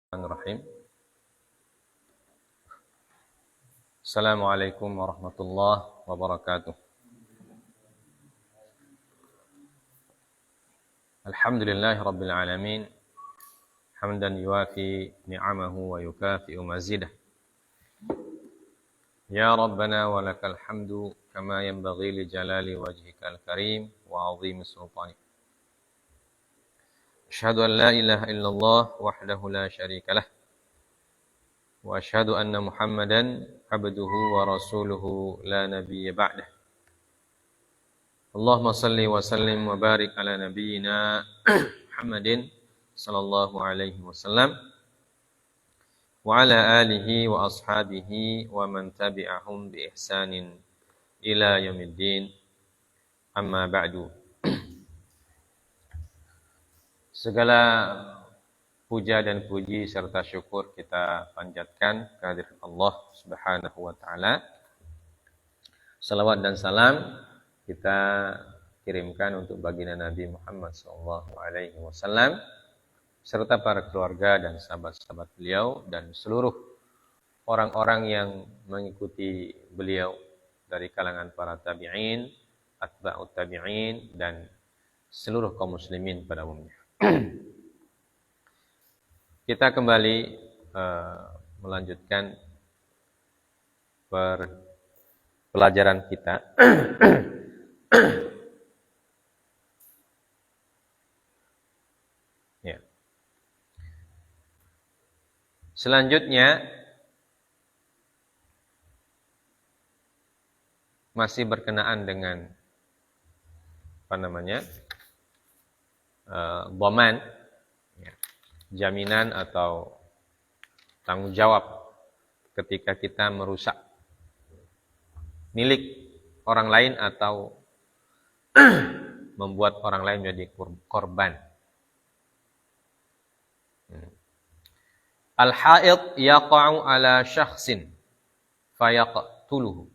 Bismillahirrahmanirrahim. Assalamualaikum warahmatullahi wabarakatuh. Alhamdulillahi rabbil alamin. Hamdan yuwafi ni'amahu wa yukafi'u mazidah. Ya Rabbana wa lakal hamdu kama yanbaghi li jalali wajhikal karim wa 'azimi sultanik. Asyhadu an la ilaha illallah wahdahu la syarika lah. Wa asyhadu anna Muhammadan abduhu wa rasuluhu la nabiyya ba'dah. Allahumma salli wa sallim wa barik ala nabiyyina Muhammadin sallallahu alaihi wasallam wa ala alihi wa ashabihi wa man tabi'ahum bi ihsanin ila yaumiddin. Amma ba'du. Segala puja dan puji serta syukur kita panjatkan kehadirat Allah Subhanahu wa taala. Salawat dan salam kita kirimkan untuk baginda Nabi Muhammad sallallahu alaihi wasallam serta para keluarga dan sahabat-sahabat beliau dan seluruh orang-orang yang mengikuti beliau dari kalangan para tabi'in, atba'ut tabi'in dan seluruh kaum muslimin pada umumnya. Kita kembali melanjutkan pelajaran kita. Ya. Selanjutnya masih berkenaan dengan dhaman, ya, jaminan atau tanggung jawab ketika kita merusak milik orang lain atau membuat orang lain menjadi korban. Al-ha'id yaqa'u ala syakhsin fayaqtuluhu.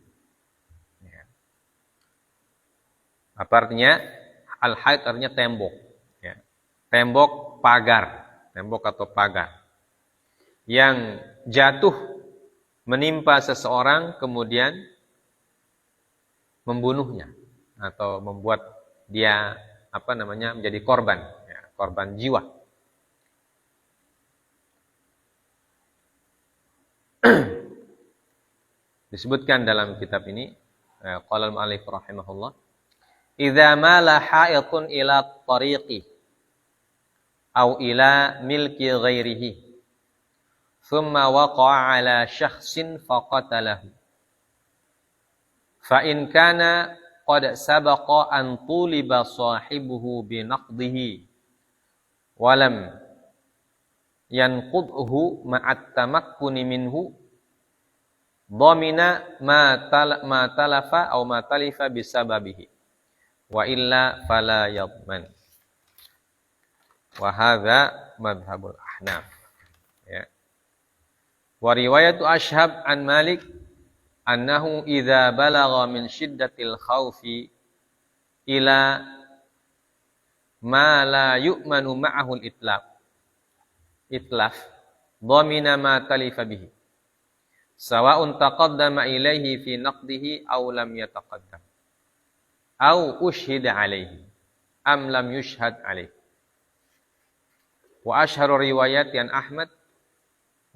Ya. Apa artinya? Al-ha'id artinya tembok. Ya. Tembok pagar. Tembok atau pagar yang jatuh menimpa seseorang kemudian membunuhnya atau membuat dia menjadi korban, ya, korban jiwa. Disebutkan dalam kitab ini, qala al-mu'allif rahimahullah, idza mala ha'itun ila tariqi aw ila milki ghairihi thumma waqa'a ala syakhsin faqatalahu fa in kana qad sabaqa an tuliba sahibuhu bi naqdihi wa lam yanqudhu ma'at tamakkuni minhu dhamina ma talafa aw ma talifa bisababihi wa illa fala yadman. Wa hadza madhhabul ahnaf. Ya. Wa riwayatu Ashhab an Malik annahu idza balagha min shiddatil khaufi ila ma la yu'manu ma'ahu al-itlaf dhamina ma talifa bihi sawa'un taqaddama ilaihi fi naqdihi aw lam yataqaddam aw ushhida alaihi am lam yushhad alaihi. Wa ashharu riwayat yang Ahmad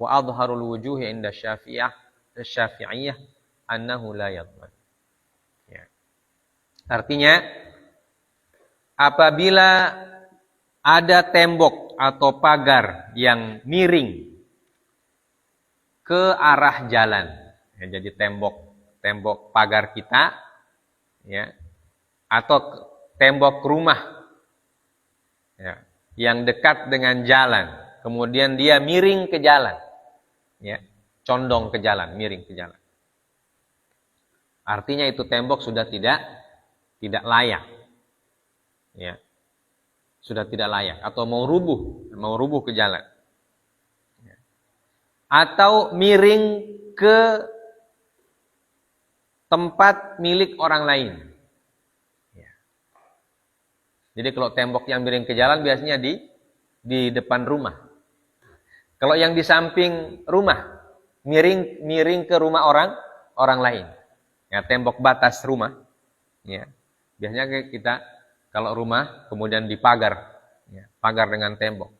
wa adharul wujuhi inda Syafi'iyah annahu la yadman. Ya. Artinya apabila ada tembok atau pagar yang miring ke arah jalan, ya, jadi tembok pagar kita, ya, atau tembok rumah, ya, yang dekat dengan jalan, kemudian dia miring ke jalan, ya, condong ke jalan, miring ke jalan. Artinya itu tembok sudah tidak layak, ya, sudah tidak layak, atau mau rubuh ke jalan, ya. Atau miring ke tempat milik orang lain. Jadi kalau tembok yang miring ke jalan biasanya di depan rumah. Kalau yang di samping rumah, miring ke rumah orang lain. Ya, tembok batas rumah. Ya. Biasanya kita kalau rumah kemudian dipagar, ya, pagar dengan tembok.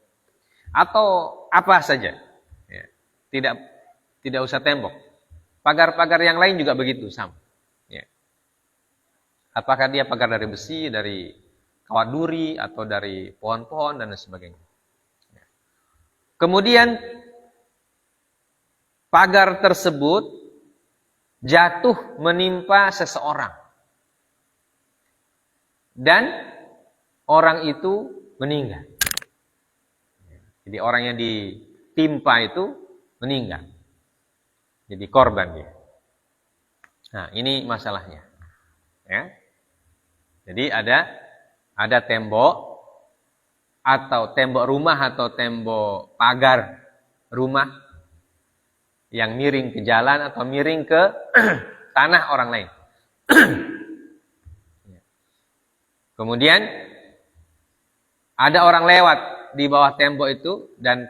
Atau apa saja. Ya. Tidak usah tembok. Pagar-pagar yang lain juga begitu sama. Ya. Apakah dia pagar dari besi, dari kawat duri, atau dari pohon-pohon dan sebagainya. Ya. Kemudian pagar tersebut jatuh menimpa seseorang. Dan orang itu meninggal. Jadi orang yang ditimpa itu meninggal. Jadi korban dia. Nah, ini masalahnya. Ya. Jadi ada tembok atau tembok rumah atau tembok pagar rumah yang miring ke jalan atau miring ke tanah orang lain. Kemudian ada orang lewat di bawah tembok itu dan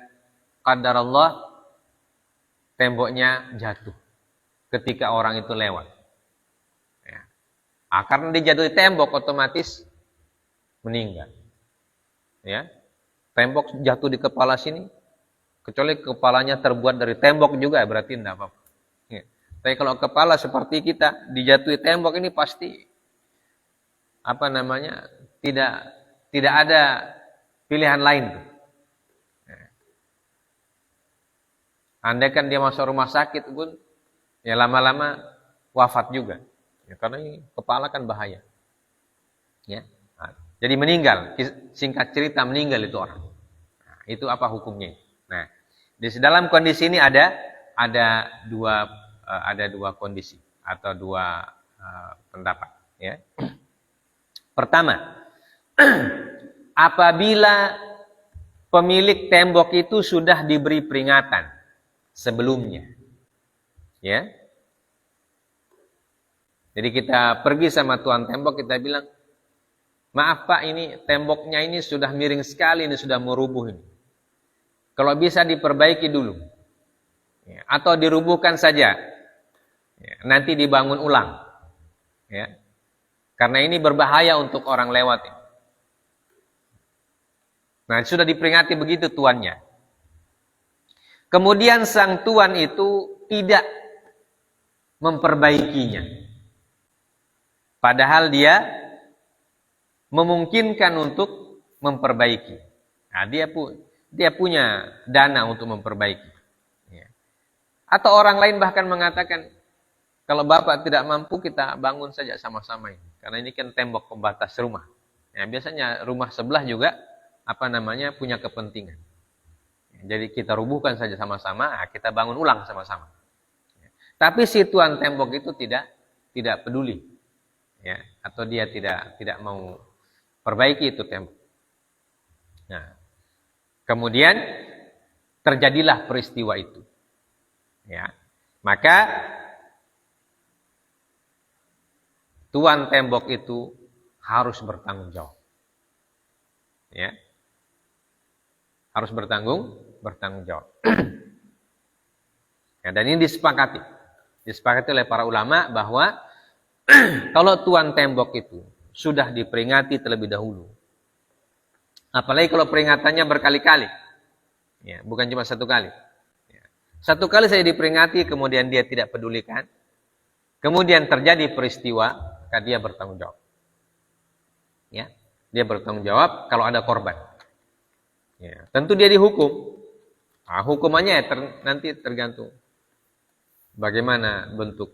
qadarullah temboknya jatuh ketika orang itu lewat. Ya. Karena dijatuhi tembok otomatis meninggal. Ya. Tembok jatuh di kepala sini, kecuali kepalanya terbuat dari tembok juga berarti tidak apa-apa. Ya. Tapi kalau kepala seperti kita dijatuhi tembok ini pasti tidak ada pilihan lain. Andai kan dia masuk rumah sakit pun, ya lama-lama wafat juga. Ya, karena ini kepala kan bahaya. Ya. Nah, jadi meninggal, singkat cerita meninggal itu orang. Nah, itu apa hukumnya? Nah, di dalam kondisi ini ada dua kondisi atau dua pendapat. Ya. Pertama, apabila pemilik tembok itu sudah diberi peringatan sebelumnya, ya. Jadi kita pergi sama tuan tembok, kita bilang, maaf Pak, ini temboknya ini sudah miring sekali, ini sudah mau rubuh ini. Kalau bisa diperbaiki dulu, ya. Atau dirubuhkan saja, ya. Nanti dibangun ulang, ya. Karena ini berbahaya untuk orang lewat. Nah, sudah diperingati begitu tuannya. Kemudian sang tuan itu tidak memperbaikinya. Padahal dia memungkinkan untuk memperbaiki. Nah, dia punya dana untuk memperbaiki. Ya. Atau orang lain bahkan mengatakan, kalau Bapak tidak mampu, kita bangun saja sama-sama ini. Karena ini kan tembok pembatas rumah. Ya, biasanya rumah sebelah juga punya kepentingan. Jadi kita rubuhkan saja sama-sama, kita bangun ulang sama-sama. Tapi si tuan tembok itu tidak peduli, ya, atau dia tidak mau perbaiki itu tembok. Nah, kemudian terjadilah peristiwa itu, ya. Maka tuan tembok itu harus bertanggung jawab, ya, harus bertanggung jawab. Ya, dan ini disepakati oleh para ulama bahwa kalau tuan tembok itu sudah diperingati terlebih dahulu, apalagi kalau peringatannya berkali-kali, ya, bukan cuma satu kali. Ya. Satu kali saya diperingati, kemudian dia tidak pedulikan, kemudian terjadi peristiwa, maka dia bertanggung jawab. Ya, dia bertanggung jawab kalau ada korban. Ya, tentu dia dihukum. Nah, hukumannya nanti tergantung bagaimana bentuk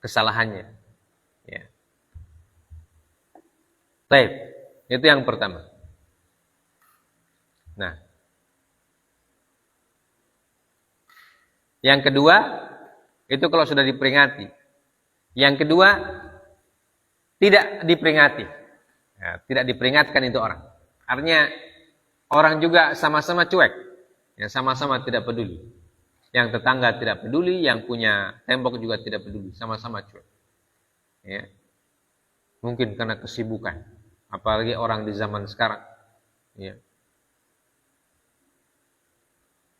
kesalahannya. Ya. Baik, itu yang pertama. Nah, yang kedua itu kalau sudah diperingati. Yang kedua tidak diperingati. Ya, tidak diperingatkan itu orang. Artinya orang juga sama-sama cuek, ya, sama-sama tidak peduli. Yang tetangga tidak peduli, yang punya tembok juga tidak peduli, sama-sama cuek. Ya. Mungkin karena kesibukan, apalagi orang di zaman sekarang. Ya.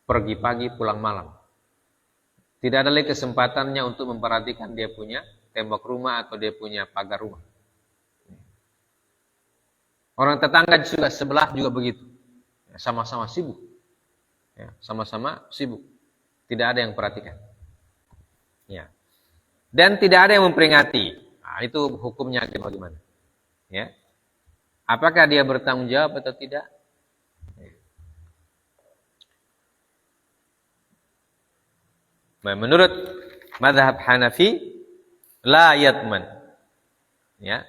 pergi pagi pulang malam. Tidak ada lagi kesempatannya untuk memperhatikan dia punya tembok rumah atau dia punya pagar rumah. Orang tetangga juga sebelah juga begitu. Sama-sama sibuk. Ya, sama-sama sibuk. Tidak ada yang perhatikan. Ya. Dan tidak ada yang memperingati. Nah, itu hukumnya bagaimana? Ya. Apakah dia bertanggung jawab atau tidak? Nah, menurut mazhab Hanafi, la yatman. Ya.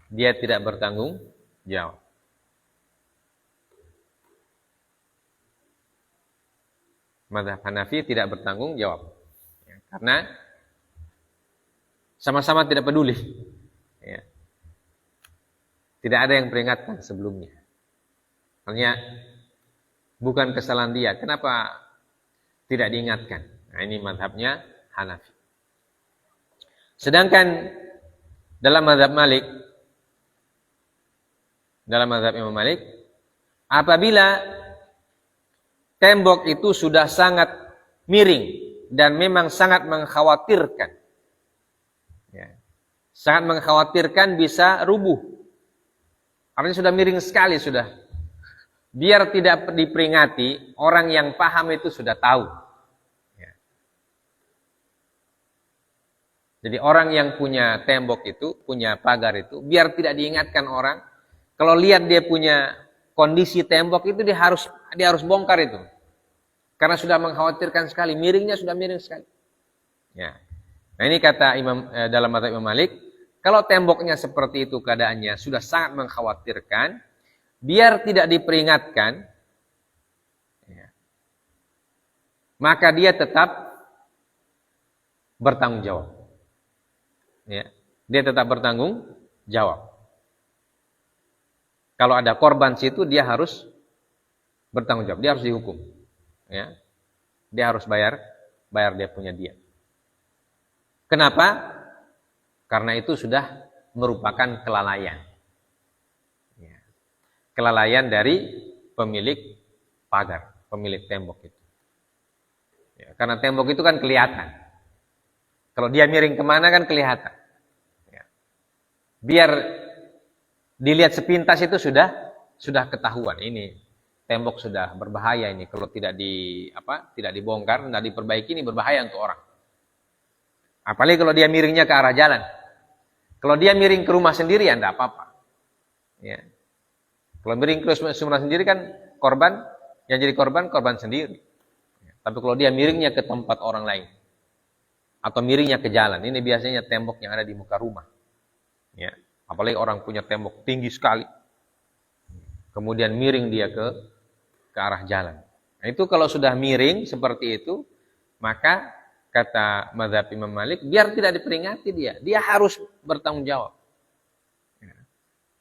Dia tidak bertanggung jawab. Mazhab Hanafi tidak bertanggung jawab. Ya, karena sama-sama tidak peduli. Ya. Tidak ada yang peringatkan sebelumnya. Artinya bukan kesalahan dia. Kenapa tidak diingatkan? Nah, ini mazhabnya Hanafi. Sedangkan dalam mazhab Malik, dalam mazhab Imam Malik, apabila tembok itu sudah sangat miring dan memang sangat mengkhawatirkan, ya, sangat mengkhawatirkan bisa rubuh. Artinya sudah miring sekali sudah. Biar tidak diperingati, orang yang paham itu sudah tahu. Ya. Jadi orang yang punya tembok itu, punya pagar itu, biar tidak diingatkan orang, kalau lihat dia punya kondisi tembok itu dia harus bongkar itu. Karena sudah mengkhawatirkan sekali, miringnya sudah miring sekali. Ya. Nah, ini kata dalam mazhab Imam Malik, kalau temboknya seperti itu keadaannya sudah sangat mengkhawatirkan, biar tidak diperingatkan, ya, maka dia tetap bertanggung jawab. Ya. Dia tetap bertanggung jawab. Kalau ada korban situ, dia harus bertanggung jawab, dia harus dihukum. Ya, dia harus bayar dia punya diat. Kenapa? Karena itu sudah merupakan kelalaian. Ya. Kelalaian dari pemilik pagar, pemilik tembok itu. Ya, karena tembok itu kan kelihatan. Kalau dia miring kemana kan kelihatan. Ya. Biar dilihat sepintas itu sudah ketahuan ini. Tembok sudah berbahaya ini kalau tidak dibongkar, tidak diperbaiki, ini berbahaya untuk orang. Apalagi kalau dia miringnya ke arah jalan. Kalau dia miring ke rumah sendiri ya tidak apa-apa. Ya. Kalau miring ke rumah sendiri kan yang jadi korban sendiri. Ya. Tapi kalau dia miringnya ke tempat orang lain atau miringnya ke jalan, ini biasanya tembok yang ada di muka rumah. Ya. Apalagi orang punya tembok tinggi sekali. Kemudian miring dia ke arah jalan. Nah, itu kalau sudah miring seperti itu, maka kata mazhab Imam Malik, biar tidak diperingati dia harus bertanggung jawab. Ya.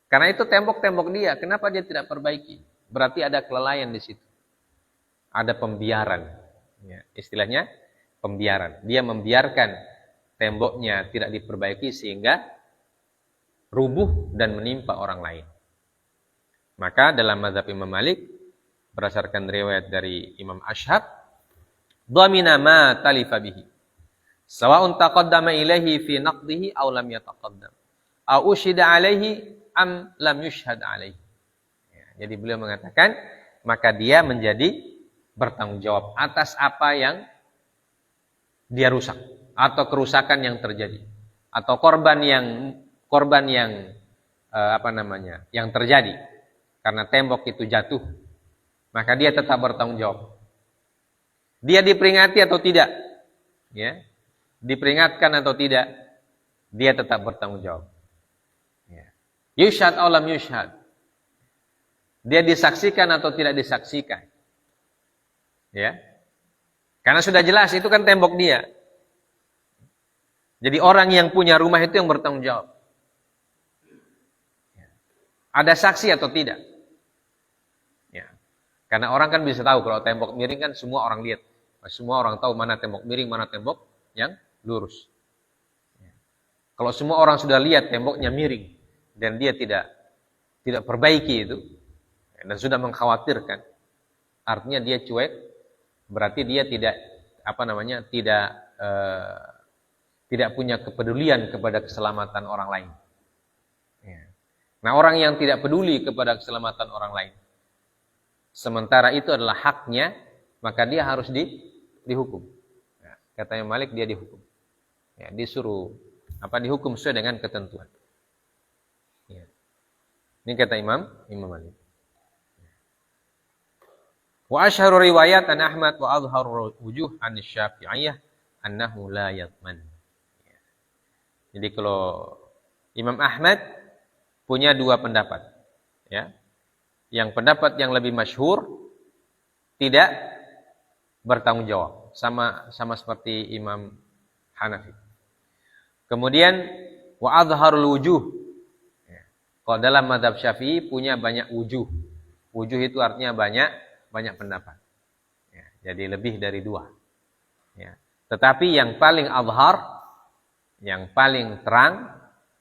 Karena itu tembok-tembok dia, kenapa dia tidak perbaiki? Berarti ada kelalaian di situ. Ada pembiaran. Ya, istilahnya pembiaran. Dia membiarkan temboknya tidak diperbaiki sehingga rubuh dan menimpa orang lain. Maka dalam mazhab Imam Malik, berdasarkan riwayat dari Imam Ashhab, dhamina ma talifa bihi sawa'un taqaddama ilaihi fi naqdihi aw lam yataqaddam aw ushida alaihi am lam yushhad alaihi. Ya, jadi beliau mengatakan, maka dia menjadi bertanggung jawab atas apa yang dia rusak atau kerusakan yang terjadi atau korban yang yang terjadi karena tembok itu jatuh, maka dia tetap bertanggung jawab. Dia diperingati atau tidak, ya, diperingatkan atau tidak, dia tetap bertanggung jawab. Ya. Yushhad aw lam yushhad, dia disaksikan atau tidak disaksikan, ya, karena sudah jelas itu kan tembok dia. Jadi orang yang punya rumah itu yang bertanggung jawab. Ada saksi atau tidak? Ya. Karena orang kan bisa tahu kalau tembok miring kan semua orang lihat. Semua orang tahu mana tembok miring, mana tembok yang lurus. Ya. Kalau semua orang sudah lihat temboknya miring dan dia tidak perbaiki itu dan sudah mengkhawatirkan, artinya dia cuek berarti dia tidak tidak punya kepedulian kepada keselamatan orang lain. Ya. Nah, orang yang tidak peduli kepada keselamatan orang lain, sementara itu adalah haknya, maka dia harus dihukum. Ya, katanya Malik, dia dihukum. Ya, disuruh dihukum sesuai dengan ketentuan. Ya. Ini kata Imam Malik. Wa asyharu riwayat an Ahmad wa adharu wujuh an Syafi'iyah annahu la yadman. Ya. Jadi kalau Imam Ahmad punya dua pendapat, ya. Yang pendapat yang lebih masyhur tidak bertanggung jawab, sama seperti Imam Hanafi. Kemudian wa adharul wujuh. Ya. Kalau dalam mazhab Syafi'i punya banyak wujuh. Wujuh itu artinya banyak pendapat. Ya, jadi lebih dari dua. Ya. Tetapi yang paling azhar, yang paling terang,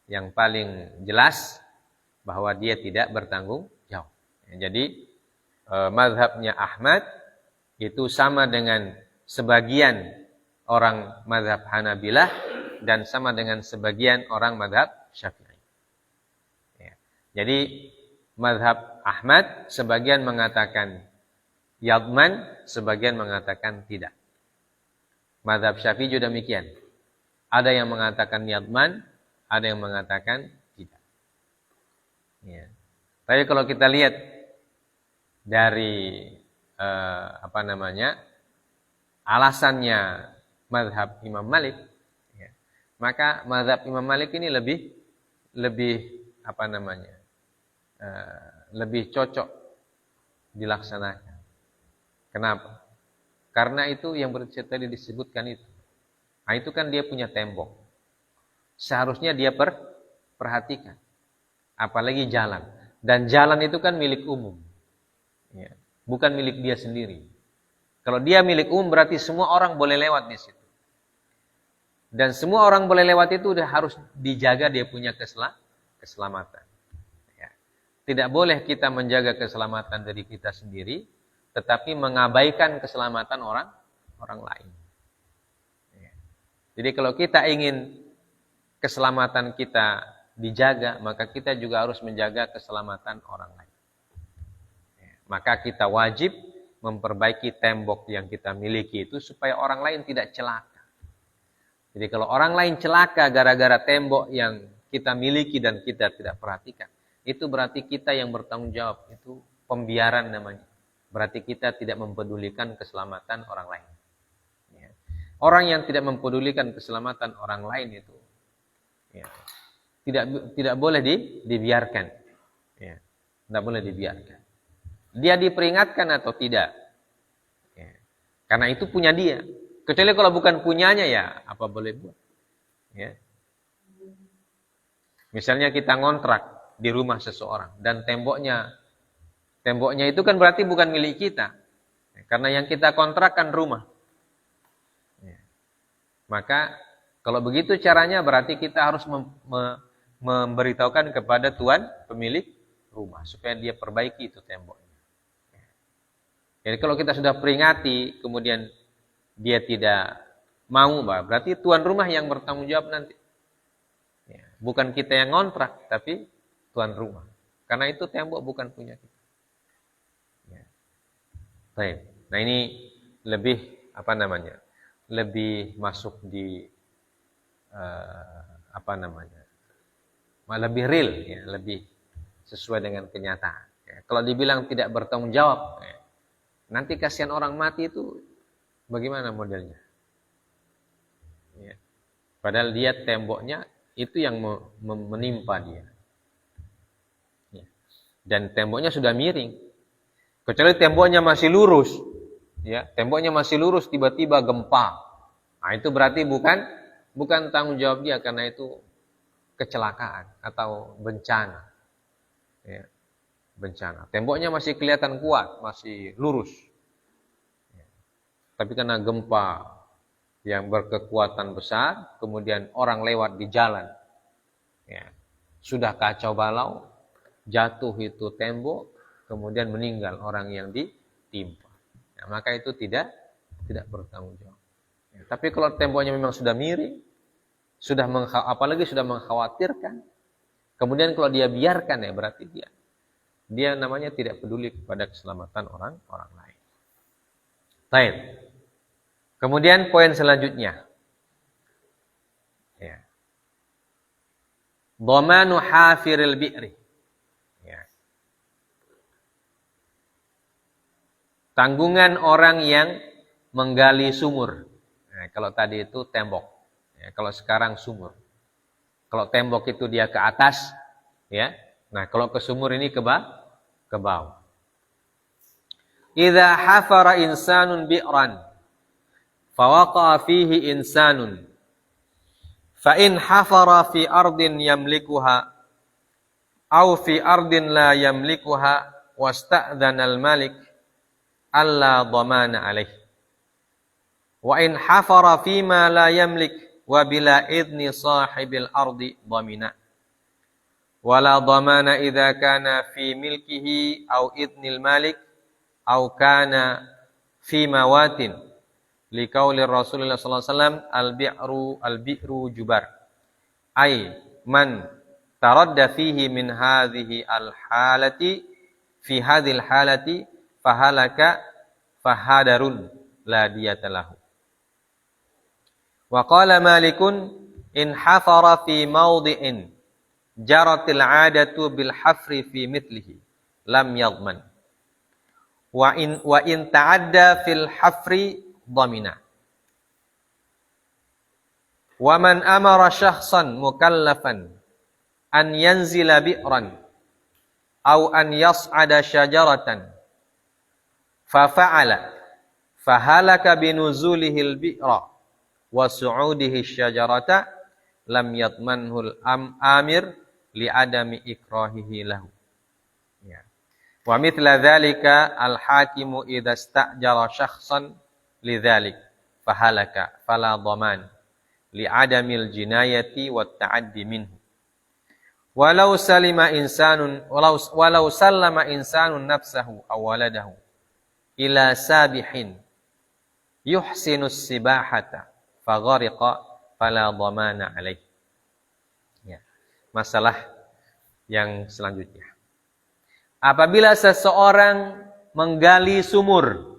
yang paling jelas bahwa dia tidak bertanggung jawab. Ya, jadi mazhabnya Ahmad itu sama dengan sebagian orang mazhab Hanabilah dan sama dengan sebagian orang mazhab Syafi'i. Ya. Jadi mazhab Ahmad sebagian mengatakan yadman, sebagian mengatakan tidak. Mazhab Syafi'i juga demikian. Ada yang mengatakan yadman, ada yang mengatakan tidak. Ya. Tapi kalau kita lihat dari alasannya mazhab Imam Malik, ya, maka mazhab Imam Malik ini lebih cocok dilaksanakan. Kenapa? Karena itu yang tadi disebutkan itu. Nah, itu kan dia punya tembok. Seharusnya dia perhatikan. Apalagi jalan. Dan jalan itu kan milik umum. Ya, bukan milik dia sendiri. Kalau dia milik umum berarti semua orang boleh lewat di situ. Dan semua orang boleh lewat itu harus dijaga dia punya keselamatan. Ya. Tidak boleh kita menjaga keselamatan dari kita sendiri, tetapi mengabaikan keselamatan orang lain. Ya. Jadi kalau kita ingin keselamatan kita dijaga, maka kita juga harus menjaga keselamatan orang lain. Ya. Maka kita wajib memperbaiki tembok yang kita miliki itu supaya orang lain tidak celaka. Jadi kalau orang lain celaka gara-gara tembok yang kita miliki dan kita tidak perhatikan, itu berarti kita yang bertanggung jawab. Itu pembiaran namanya. Berarti kita tidak mempedulikan keselamatan orang lain. Ya. Orang yang tidak mempedulikan keselamatan orang lain itu ya, tidak boleh dibiarkan. Ya. Tidak boleh dibiarkan. Dia diperingatkan atau tidak. Ya. Karena itu punya dia. Kecuali kalau bukan punyanya ya apa boleh buat. Ya. Misalnya kita ngontrak di rumah seseorang dan temboknya itu kan berarti bukan milik kita. Karena yang kita kontrakkan rumah. Ya. Maka kalau begitu caranya berarti kita harus memberitahukan kepada tuan pemilik rumah. Supaya dia perbaiki itu temboknya. Ya. Jadi kalau kita sudah peringati kemudian dia tidak mau, berarti tuan rumah yang bertanggung jawab nanti. Ya. Bukan kita yang ngontrak, tapi tuan rumah. Karena itu tembok bukan punya kita. Baik. Nah ini lebih lebih masuk di lebih real, ya, lebih sesuai dengan kenyataan. Ya. Kalau dibilang tidak bertanggung jawab, ya, nanti kasihan orang mati itu bagaimana modelnya? Ya. Padahal dia temboknya itu yang menimpa dia. Ya. Dan temboknya sudah miring. Kecuali temboknya masih lurus, ya, temboknya masih lurus tiba-tiba gempa. Nah, itu berarti bukan tanggung jawab dia karena itu kecelakaan atau bencana. Ya, bencana. Temboknya masih kelihatan kuat, masih lurus. Ya. Tapi karena gempa yang berkekuatan besar, kemudian orang lewat di jalan, ya, sudah kacau balau, jatuh itu tembok. Kemudian meninggal orang yang ditimpa. Nah, maka itu tidak tidak bertanggung jawab. Ya, tapi kalau temboknya memang sudah miring, apalagi sudah mengkhawatirkan, kemudian kalau dia biarkan ya berarti dia namanya tidak peduli kepada keselamatan orang lain. Baik. Kemudian poin selanjutnya. Ya. Dhamanu hafiril bi'ri. Ya. Tanggungan orang yang menggali sumur. Nah, kalau tadi itu tembok. Ya, kalau sekarang sumur. Kalau tembok itu dia ke atas, ya. Nah, kalau ke sumur ini ke bawah. Idza hafara insanun bi'ran fawaqa'a fihi insanun fa in hafara fi ardin yamlikuha aw fi ardin la yamlikuha wasta'dzana al-malik alla dhamana alaih wa in hafara fi ma la yamlik wa bila idni sahibil ardi dhamina wala dhamana idza kana fi milkihi aw idnil malik aw kana fi mawatin liqauli Rasulullah sallallahu alaihi wasallam al-bi'ru jubar ay man taradda fihi min hadhihi al-halati fi hadhil halati fahalaka fahadarun la diyata lahu wa qala malikun in hafara fi mawdi'in jaratil 'adatu bil hafri fi mithlihi lam yadman wa in ta'adda fil hafri dhamina. Wa man amara syakhsan mukallafan an yanzila bi'ran aw an yas'ada syajaratan fa fa'ala fahalaka binuzulihi al-bi'ra wa su'udihi syajarata lam yatmanhu al-amir li adami ikrahihi lahu. Ya. Wa mithla dzalika al-hakimu idza sta'jara syakhsan lidzalik fahalaka fala dhaman li'adamil jinayati wat ta'addi minhu walau sallama insanun nafsahu aw waladahu ila sabihin yuhsinus sibahata faghariqa fala dhamana alaih. Ya. Masalah yang selanjutnya, apabila seseorang menggali sumur,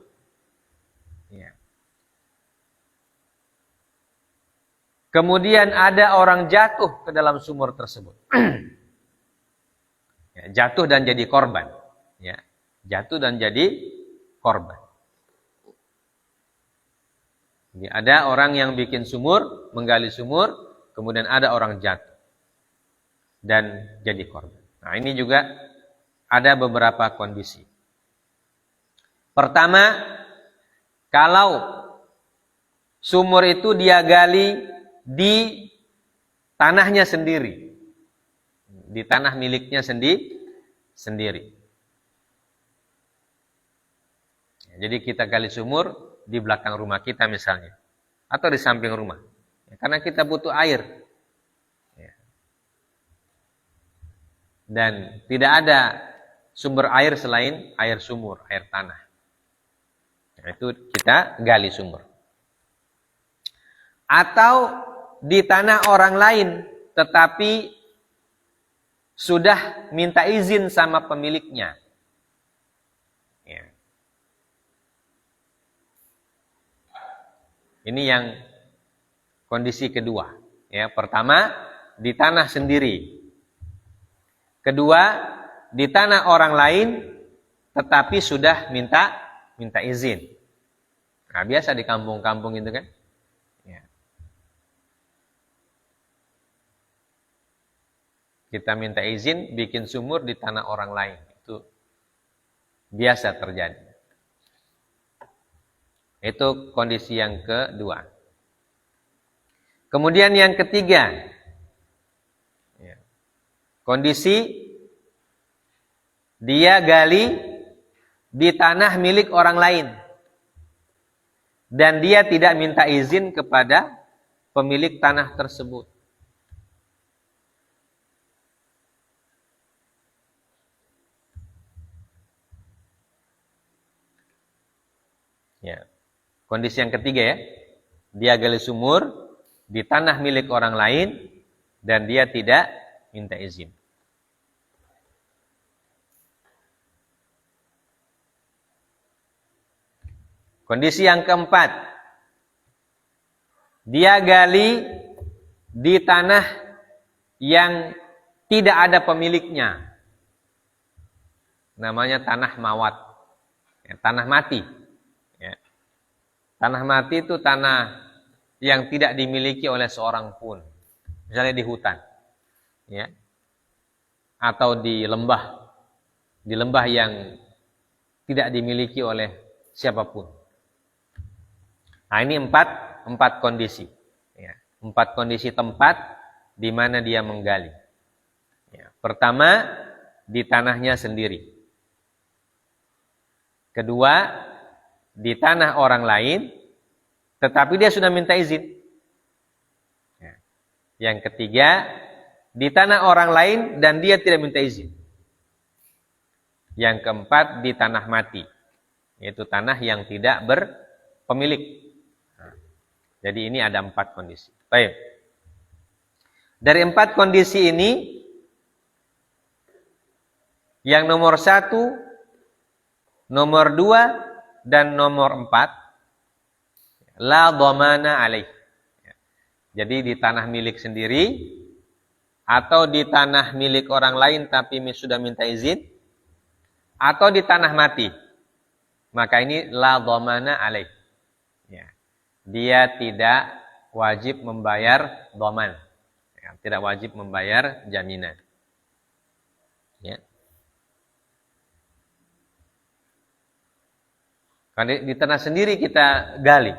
kemudian ada orang jatuh ke dalam sumur tersebut. Ya, jatuh dan jadi korban. Ya, jatuh dan jadi korban. Jadi ada orang yang bikin sumur, menggali sumur, kemudian ada orang jatuh dan jadi korban. Nah, ini juga ada beberapa kondisi. Pertama, kalau sumur itu dia gali di tanahnya sendiri, di tanah miliknya sendiri. Jadi kita gali sumur di belakang rumah kita misalnya, atau di samping rumah, karena kita butuh air, dan tidak ada sumber air selain air sumur, air tanah. Itu kita gali sumur. Atau di tanah orang lain, tetapi sudah minta izin sama pemiliknya. Ya. Ini yang kondisi kedua. Ya, pertama di tanah sendiri. Kedua di tanah orang lain, tetapi sudah minta izin. Nah, biasa di kampung-kampung itu kan. Kita minta izin bikin sumur di tanah orang lain. Itu biasa terjadi. Itu kondisi yang kedua. Kemudian yang ketiga, kondisi dia gali di tanah milik orang lain dan dia tidak minta izin kepada pemilik tanah tersebut. Ya. Kondisi yang ketiga ya. Dia gali sumur di tanah milik orang lain dan dia tidak minta izin. Kondisi yang keempat. Dia gali di tanah yang tidak ada pemiliknya. Namanya tanah mawat. Ya, tanah mati. Ya. Tanah mati itu tanah yang tidak dimiliki oleh seorang pun. Misalnya di hutan. Ya. Atau di lembah. Di lembah yang tidak dimiliki oleh siapapun. Nah, ini empat kondisi. Ya. 4 kondisi tempat di mana dia menggali. Ya. Pertama, di tanahnya sendiri. Kedua, di tanah orang lain, tetapi dia sudah minta izin. Ya. Yang ketiga, di tanah orang lain dan dia tidak minta izin. Yang keempat, di tanah mati, yaitu tanah yang tidak berpemilik. Nah, jadi ini ada 4 kondisi. Baik. Dari 4 kondisi ini, yang nomor 1, nomor 2 dan nomor 4 la dhamana alaih. Jadi di tanah milik sendiri atau di tanah milik orang lain tapi sudah minta izin atau di tanah mati. Maka ini la dhamana alaih. Ya. Dia tidak wajib membayar dhaman. Ya, tidak wajib membayar jaminan. Ya. Karena di tanah sendiri kita gali,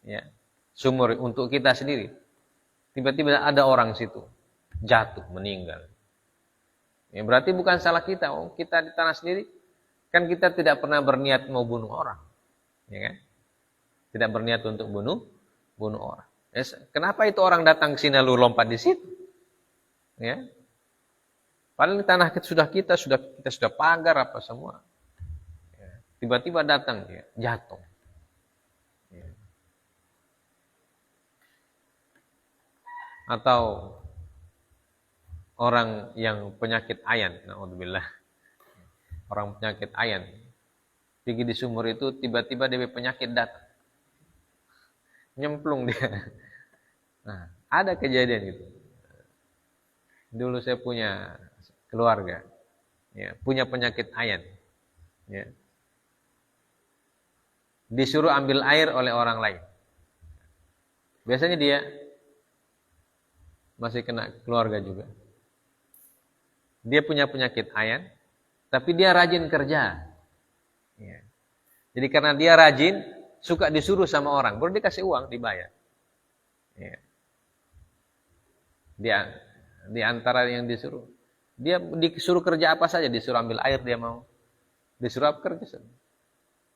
ya, sumur untuk kita sendiri. Tiba-tiba ada orang situ jatuh meninggal. Ya, berarti bukan salah kita. Oh, kita di tanah sendiri kan kita tidak pernah berniat mau bunuh orang, ya kan? Tidak berniat untuk bunuh orang. Ya, kenapa itu orang datang ke sini lalu lompat di situ? Ya, padahal tanah kita sudah pagar apa semua. Tiba-tiba datang dia, jatuh. Ya. Atau orang yang penyakit ayan, naudzubillah. Orang penyakit ayan, pergi di sumur itu tiba-tiba dia penyakit datang. Nyemplung dia. Nah, ada kejadian itu. Dulu saya punya keluarga, ya, punya penyakit ayan. Ya. Disuruh ambil air oleh orang lain. Biasanya dia masih kena keluarga juga. Dia punya penyakit ayan, tapi dia rajin kerja. Ya. Jadi karena dia rajin, suka disuruh sama orang, baru dikasih uang, dibayar. Ya. Dia di antara yang disuruh, dia disuruh kerja apa saja, disuruh ambil air dia mau, disuruh apa kerja.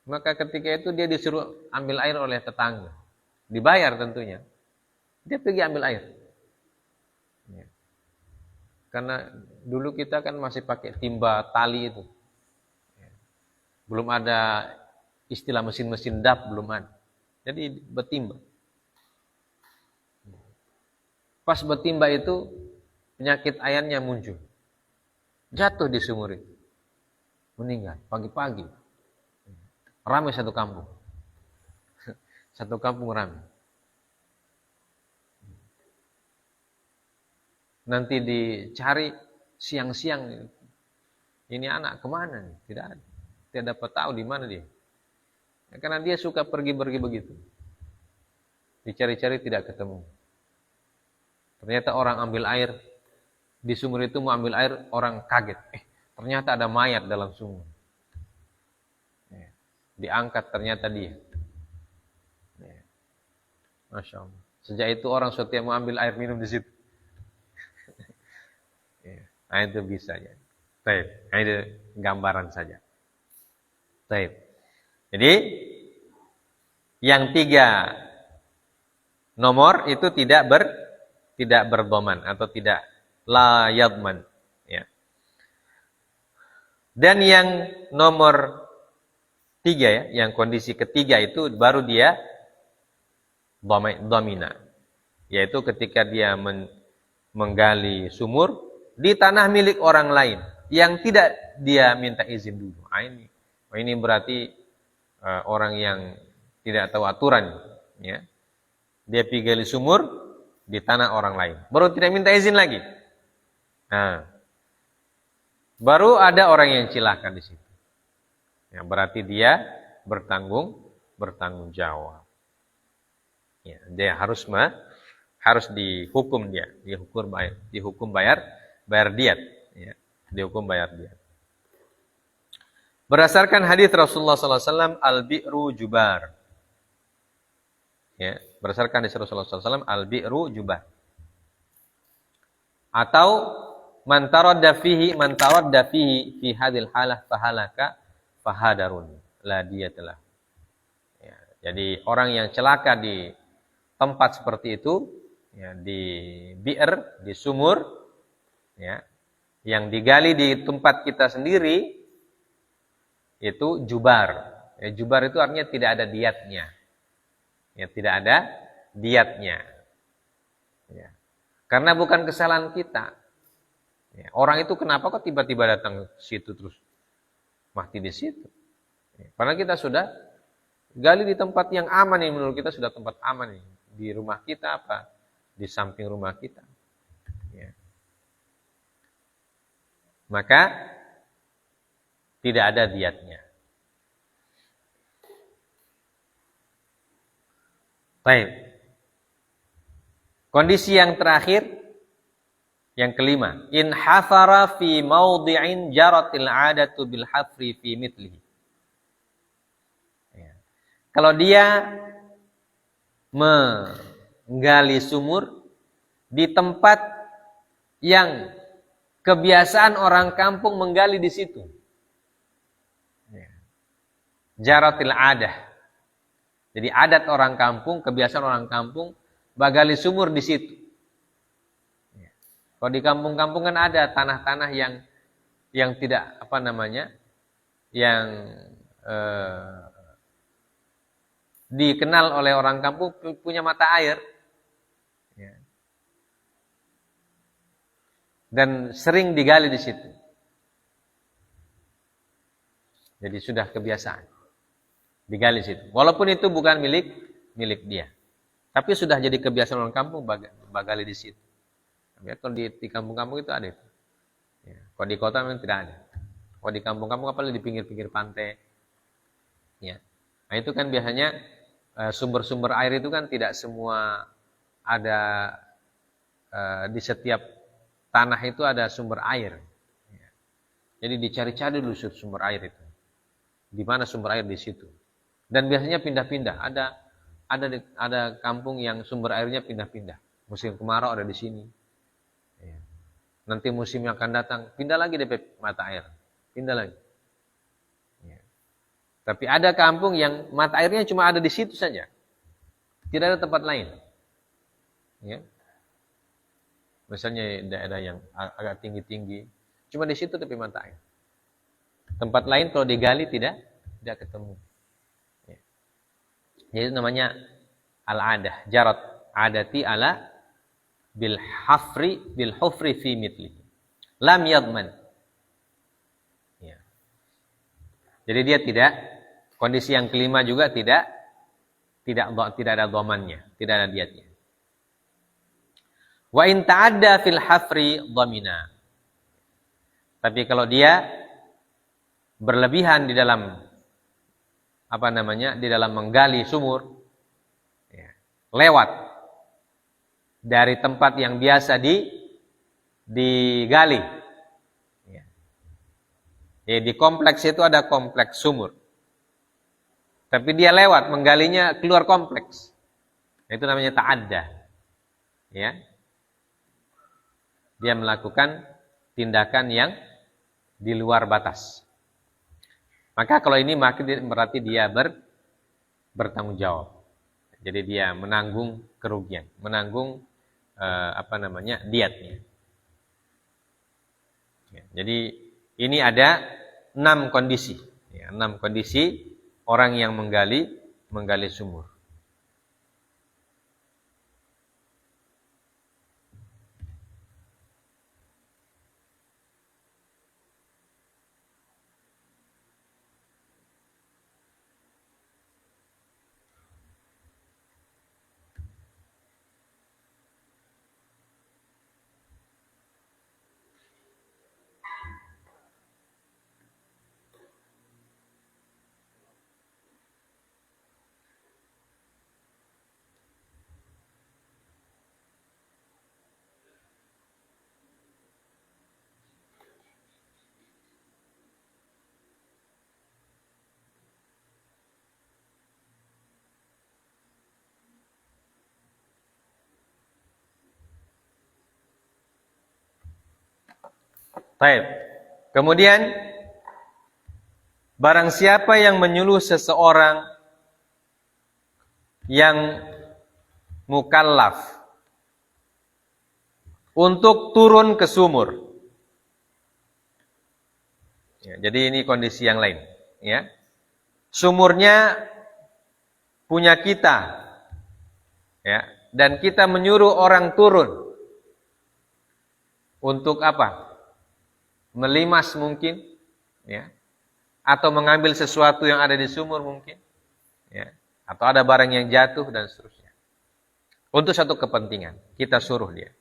Maka ketika itu dia disuruh ambil air oleh tetangga. Dibayar tentunya. Dia pergi ambil air. Ya. Karena dulu kita kan masih pakai timba tali itu. Ya. Belum ada istilah mesin-mesin dap, belum ada. Jadi bertimba. Pas bertimba itu penyakit ayannya muncul. Jatuh di sumur itu. Meninggal pagi-pagi. Ramai satu kampung. Satu kampung ramai. Nanti dicari siang-siang. Ini anak kemana nih? Tidak ada. Tidak dapat tahu di mana dia. Ya, karena dia suka pergi-pergi begitu. Dicari-cari tidak ketemu. Ternyata orang ambil air. Di sumur itu mau ambil air, orang kaget. Ternyata ada mayat dalam sumur. Diangkat ternyata dia. Ya. Masya Allah. Sejak itu orang setiap mau ambil air minum di situ. Ya. Nah itu bisa ya. Baik. Nah, itu gambaran saja. Baik. Jadi yang 3 nomor itu tidak berdoman atau tidak la yadman. Ya. Dan yang nomor Tiga ya, yang kondisi ketiga itu baru dia dhamina, yaitu ketika dia menggali sumur di tanah milik orang lain yang tidak dia minta izin dulu. Ini berarti orang yang tidak tahu aturan, ya. Dia pergi gali sumur di tanah orang lain, baru tidak minta izin lagi. Nah, baru ada orang yang cilaka di situ. Ya, berarti dia bertanggung jawab. Ya, dia harus dihukum dia, dihukum bayar diat, ya, dihukum bayar diat. Berdasarkan hadis Rasulullah SAW, al-bi'ru jubar. Ya, berdasarkan hadis Rasulullah SAW, al-bi'ru jubar. Atau man taradda fihi fi hadil halah fahalaka fahadarun la diyatalah. Ya, jadi orang yang celaka di tempat seperti itu, ya, di bi'r, di sumur, ya, yang digali di tempat kita sendiri, itu jubar. Ya, jubar itu artinya tidak ada diatnya. Ya, tidak ada diatnya. Ya. Karena bukan kesalahan kita. Ya, orang itu kenapa kok tiba-tiba datang ke situ terus mati di situ? Ya, karena kita sudah gali di tempat yang aman, yang menurut kita sudah tempat aman, nih. Di rumah kita apa? Di samping rumah kita. Ya. Maka tidak ada diatnya. Baik. Kondisi yang terakhir, yang kelima, in hafara fi maudhi'in jaratil 'adatu bil hafri fi mithlihi. Ya. Kalau dia menggali sumur di tempat yang kebiasaan orang kampung menggali di situ. Ya. Jaratil 'adah. Jadi adat orang kampung, kebiasaan orang kampung, bagali sumur di situ. Ya. Kalau di kampung-kampung kan ada tanah-tanah yang tidak yang dikenal oleh orang kampung punya mata air, ya. Dan sering digali di situ. Jadi sudah kebiasaan digali situ. Walaupun itu bukan milik dia. Tapi sudah jadi kebiasaan orang kampung bagali di situ. Ya, kalau di kampung-kampung itu ada itu. Ya, kalau di kota memang tidak ada. Kalau di kampung-kampung apalagi di pinggir-pinggir pantai. Ya. Nah, itu kan biasanya sumber-sumber air itu kan tidak semua ada di setiap tanah itu ada sumber air. Ya. Jadi dicari-cari dulu sumber air itu. Di mana sumber air di situ. Dan biasanya pindah-pindah. Ada kampung yang sumber airnya pindah-pindah. Musim kemarau ada di sini. Ya. Nanti musim yang akan datang, pindah lagi DP mata air. Pindah lagi. Ya. Tapi ada kampung yang mata airnya cuma ada di situ saja. Tidak ada tempat lain. Ya. Misalnya daerah yang agak tinggi-tinggi. Cuma di situ tapi mata air. Tempat lain kalau digali tidak ketemu. Jadi itu namanya al-adah, jarat adati ala bil hufri fi mithli. Lam yadman. Ya. Jadi dia tidak, kondisi yang kelima juga tidak ada dhamannya, tidak ada diatnya. Wa in ta'adda fil hafri dhamina. Tapi kalau dia berlebihan di dalam di dalam menggali sumur, ya, lewat dari tempat yang biasa digali. Ya. Di kompleks itu ada kompleks sumur. Tapi dia lewat menggalinya keluar kompleks. Itu namanya ta'adda. Ya. Dia melakukan tindakan yang di luar batas. Maka kalau ini berarti dia bertanggung jawab. Jadi dia menanggung kerugian, menanggung diatnya. Ya, jadi ini ada 6 kondisi. Ya, 6 kondisi orang yang menggali sumur. Baik. Kemudian barang siapa yang menyuruh seseorang yang mukallaf untuk turun ke sumur. Ya, jadi ini kondisi yang lain, ya. Sumurnya punya kita. Ya, dan kita menyuruh orang turun. Untuk apa? Melimas mungkin, ya, atau mengambil sesuatu yang ada di sumur mungkin, ya, atau ada barang yang jatuh dan seterusnya. Untuk satu kepentingan, kita suruh dia.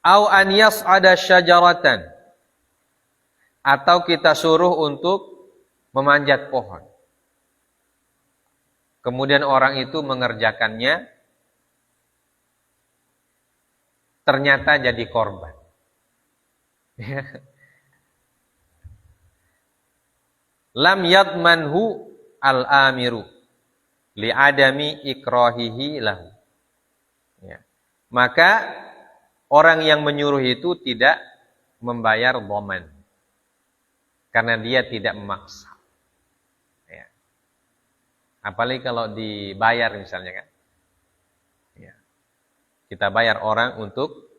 Au an yas'ada syajaratan, atau kita suruh untuk memanjat pohon. Kemudian orang itu mengerjakannya, ternyata jadi korban. Lam yadmanhu al-amiru li'adami ikrahihi lahu. Ya. Maka orang yang menyuruh itu tidak membayar dhaman karena dia tidak memaksa. Ya. Apalagi kalau dibayar misalnya kan. Kita bayar orang untuk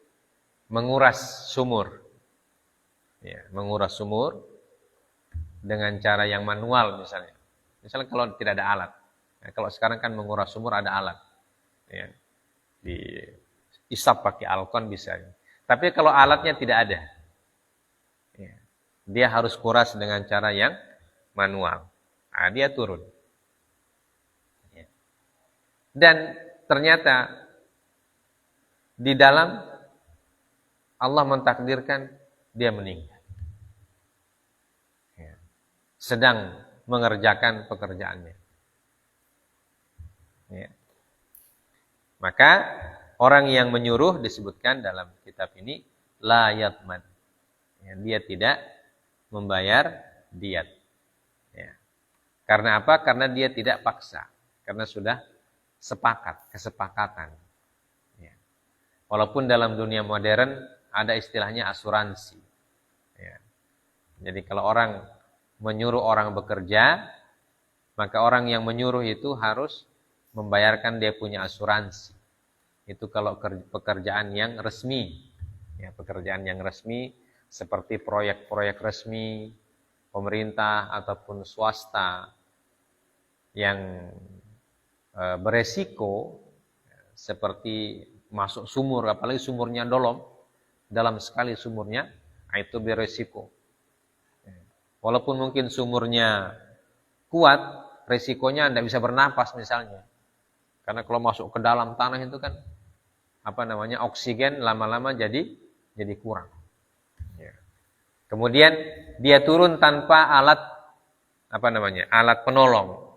menguras sumur. Ya, menguras sumur dengan cara yang manual misalnya. Misalnya kalau tidak ada alat. Ya, kalau sekarang kan menguras sumur ada alat. Ya, diisap pakai alkon bisa. Tapi kalau alatnya tidak ada. Ya, dia harus kuras dengan cara yang manual. Nah, dia turun. Ya. Dan ternyata di dalam Allah mentakdirkan dia meninggal. Ya. Sedang mengerjakan pekerjaannya. Ya. Maka orang yang menyuruh disebutkan dalam kitab ini la yatman. Ya, dia tidak membayar diat. Ya. Karena apa? Karena dia tidak paksa. Karena sudah kesepakatan. Walaupun dalam dunia modern ada istilahnya asuransi. Ya. Jadi kalau orang menyuruh orang bekerja, maka orang yang menyuruh itu harus membayarkan dia punya asuransi. Itu kalau pekerjaan yang resmi. Ya, pekerjaan yang resmi seperti proyek-proyek resmi, pemerintah ataupun swasta yang beresiko seperti masuk sumur, apalagi sumurnya dalam sekali sumurnya, itu beresiko. Walaupun mungkin sumurnya kuat, resikonya Anda bisa bernapas misalnya. Karena kalau masuk ke dalam tanah itu kan oksigen lama-lama jadi kurang. Ya. Kemudian dia turun tanpa alat alat penolong.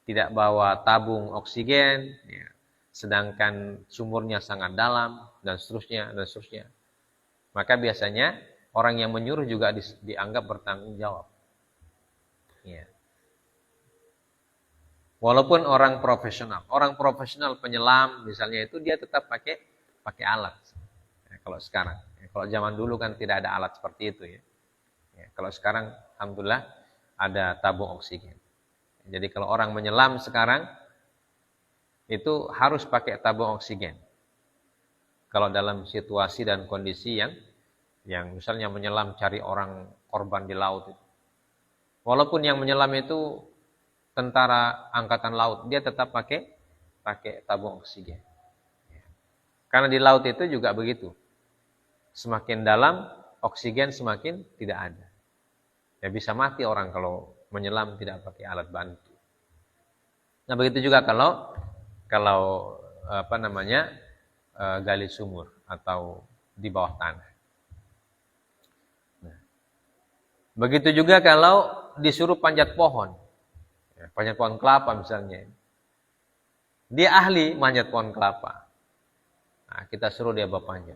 Tidak bawa tabung oksigen, ya. Sedangkan sumurnya sangat dalam dan seterusnya. Maka biasanya orang yang menyuruh juga dianggap bertanggung jawab. Ya. Walaupun orang profesional penyelam misalnya itu dia tetap pakai alat. Ya, kalau sekarang, kalau zaman dulu kan tidak ada alat seperti itu ya. Ya, kalau sekarang alhamdulillah ada tabung oksigen. Jadi kalau orang menyelam sekarang itu harus pakai tabung oksigen. Kalau dalam situasi dan kondisi yang misalnya menyelam cari orang korban di laut, Walaupun yang menyelam itu tentara angkatan laut, dia tetap pakai tabung oksigen. Karena di laut itu juga begitu. Semakin dalam, oksigen semakin tidak ada. Ya bisa mati orang kalau menyelam tidak pakai alat bantu. Nah begitu juga kalau gali sumur atau di bawah tanah. Nah, begitu juga kalau disuruh panjat pohon, ya, panjat pohon kelapa misalnya, dia ahli manjat pohon kelapa. Nah, kita suruh dia berpanjat.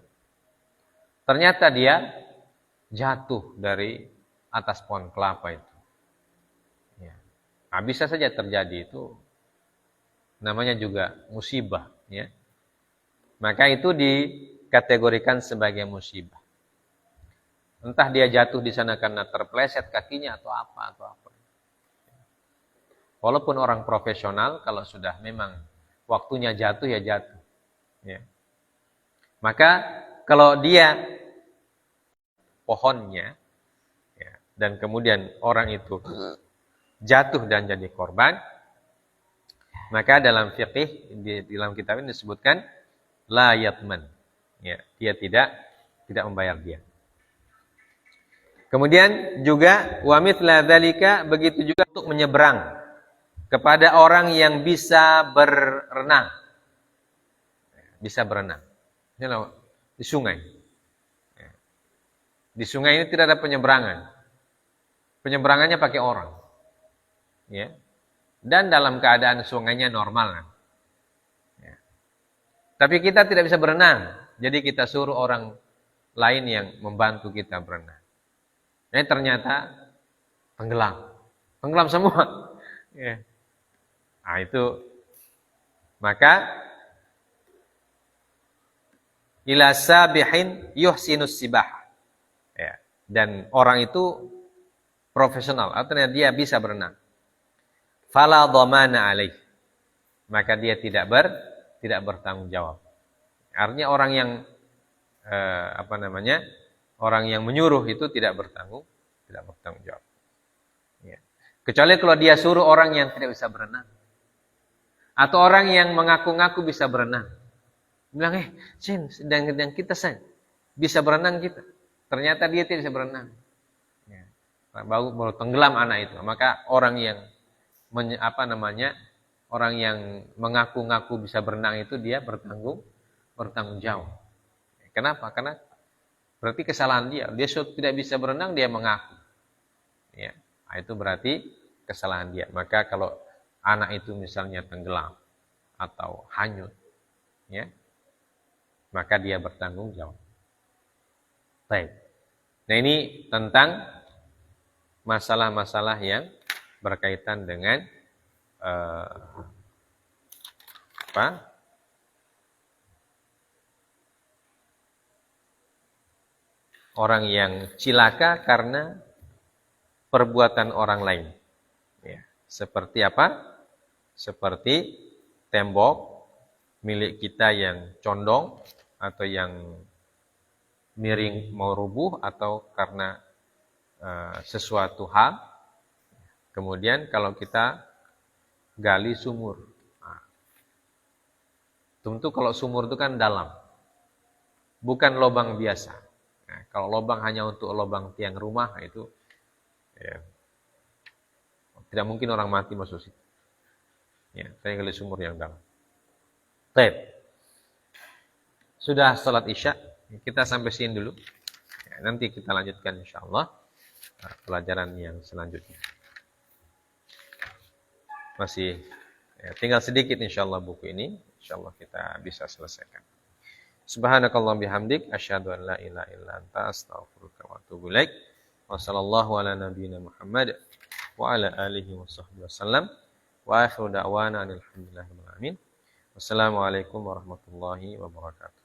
Ternyata dia jatuh dari atas pohon kelapa itu. Ya. Nah, bisa saja terjadi itu. Namanya juga musibah. Ya. Maka itu dikategorikan sebagai musibah. Entah dia jatuh di sana karena terpleset kakinya atau apa. Walaupun orang profesional, kalau sudah memang waktunya jatuh ya jatuh. Ya. Maka kalau dia pohonnya, ya, dan kemudian orang itu jatuh dan jadi korban, maka dalam fiqih di dalam kitab ini disebutkan la yatman, ya, dia tidak membayar dia. Kemudian juga wa mithla dzalika, begitu juga untuk menyeberang kepada orang yang bisa berenang. Bisa berenang. Di sungai. Di sungai ini tidak ada penyeberangan. Penyeberangannya pakai orang. Ya. Dan dalam keadaan sungainya normal. Ya. Tapi kita tidak bisa berenang. Jadi kita suruh orang lain yang membantu kita berenang. Ini ternyata tenggelam. Tenggelam semua. Ya. Nah itu. Maka ila sabihin yuhsinus sibah. Ya. Dan orang itu profesional, artinya dia bisa berenang. Fala dhamana alaih. Maka dia tidak bertanggung jawab. Artinya orang yang orang yang menyuruh itu tidak bertanggung jawab. Ya. Kecuali kalau dia suruh orang yang tidak bisa berenang. Atau orang yang mengaku-ngaku bisa berenang. Bilang, Sen, sedang kita Sen, bisa berenang kita. Ternyata dia tidak bisa berenang. Ya. Baru tenggelam anak itu. Maka orang yang orang yang mengaku-ngaku bisa berenang itu dia bertanggung jawab. Kenapa? Karena berarti kesalahan dia. Dia tidak bisa berenang, dia mengaku. Ya. Nah, itu berarti kesalahan dia. Maka kalau anak itu misalnya tenggelam atau hanyut, ya, maka dia bertanggung jawab. Baik. Nah ini tentang masalah-masalah yang berkaitan dengan orang yang cilaka karena perbuatan orang lain. Ya. Seperti apa? Seperti tembok milik kita yang condong atau yang miring mau rubuh atau karena sesuatu hal. Kemudian kalau kita gali sumur. Nah, tentu kalau sumur itu kan dalam. Bukan lubang biasa. Nah, kalau lubang hanya untuk lubang tiang rumah itu ya, tidak mungkin orang mati masuk situ. Ya, saya gali sumur yang dalam. Baik. Sudah salat Isya, kita sampai sini dulu. Ya, nanti kita lanjutkan insyaallah pelajaran yang selanjutnya. Masih ya, tinggal sedikit insyaallah buku ini, insyaallah kita bisa selesaikan. Subhanakallah bihamdik, asyhadu an la ilaha illa anta, astaghfiruka wa atubu ilaik. Wa sallallahu ala nabiyyina Muhammad wa ala alihi wa sahbihi wasallam. Wa akhiru da'wana alhamdulillahi rabbil alamin. Wassalamualaikum warahmatullahi wabarakatuh.